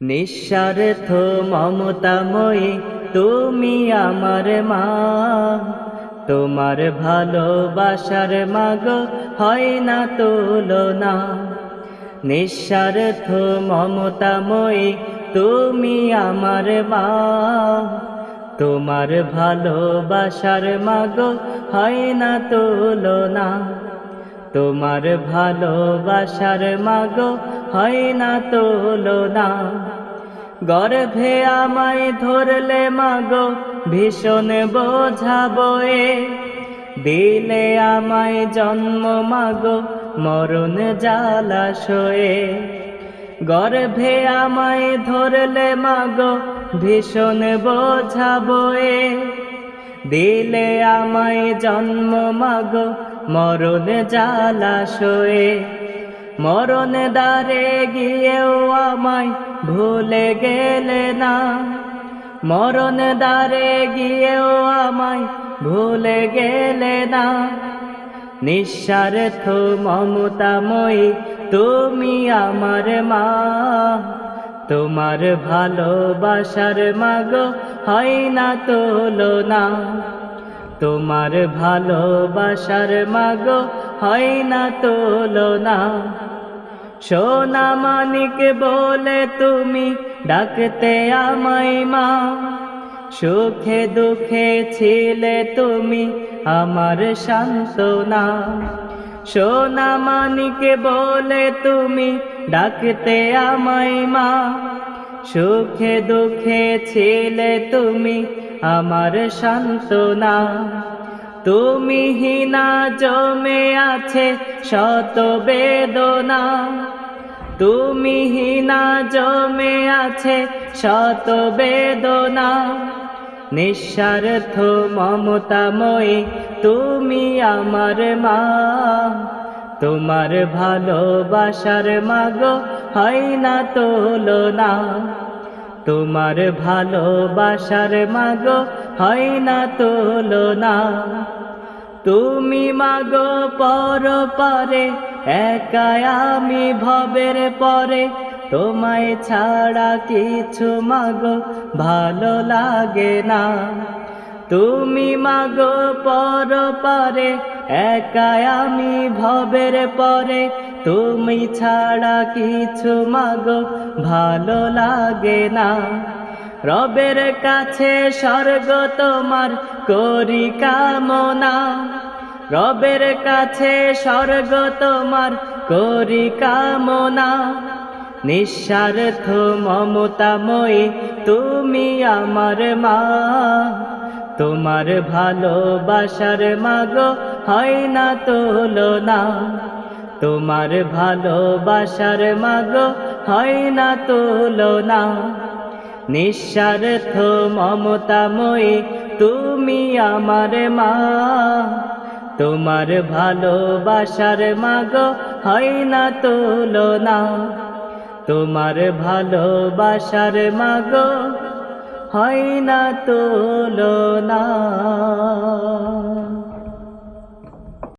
নিঃস্বার্থ মমতাময়ী তুমি আমার মা, তোমার ভালোবাসার মাগো হয় না তুলনা। নিঃস্বার্থ মমতাময়ী তুমি আমার মা, তোমার ভালোবাসার মাগো হয় না তুলনা। তোমার ভালোবাসার মাগো হয় না তুলনা। গর্ভে আমায় ধরলে মাগো ভীষণ বোঝা বয়ে, দিলে আমায় জন্ম মাগো মরণ জ্বালাশয়ে। গর্ভে আমায় ধরলে মাগো ভীষণ বোঝা বয়ে, দিলে আমায় জন্ম মাগো মরণ জ্বালাশয়ে। মরণ দ্বারে গিয়েও আমায় ভুলে গেলে না, মরণ দ্বারে গিয়েও আমায় ভুলে গেলে না। নিঃস্বার্থ মমতাময়ী তুমি আমার মা, তোমার ভালোবাসার মাগো হয় না তুলনা। তোমার ভালোবাসার মাগো হয় না তুলনা। সোনা মানিক বলে তুমি ডাকতে আমায় মা, সুখে দুঃখে ছিলে তুমি আমার সান্ত্বনা। সোনা মানিক বলে তুমি ডাকতে আমায় মা, সুখে দুঃখে ছিলে তুমি আমার সান্ত্বনা। তুমি হিনা জমে আছে শত বেদনা, তুমি হিনা জমে আছে শত বেদনা। নিঃস্বার্থ মমতাময়ী তুমি আমার মা, তোমার ভালোবাসার মাগো হয় না তুলনা। তোমার ভালোবাসার মাগো হয় না তুলনা। তুমি মাগো পরপারে একা আমি ভবের পরে, তোমায় ছাড়া কিছু মাগো ভালো লাগে না। তুমি মাগো পরপারে একা আমি ভবের পরে, তুমি ছাড়া কিছু মাগো ভালো লাগে না। রবের কাছে স্বর্গ তোমার করি কামনা, রবের কাছে স্বর্গ তোমার করি কামনা। নিঃস্বার্থ মমতাময়ী তুমি আমার মা, তোমার ভালোবাসার মাগো হয় না তুলনা। তোমার ভালোবাসার মাগো হয় না তুলনা। নিঃস্বার্থ মমতাময়ী তুমি আমার মা, তোমার ভালোবাসার মাগো হয় না তুলনা। তোমার ভালোবাসার মাগো হয় না তুলনা।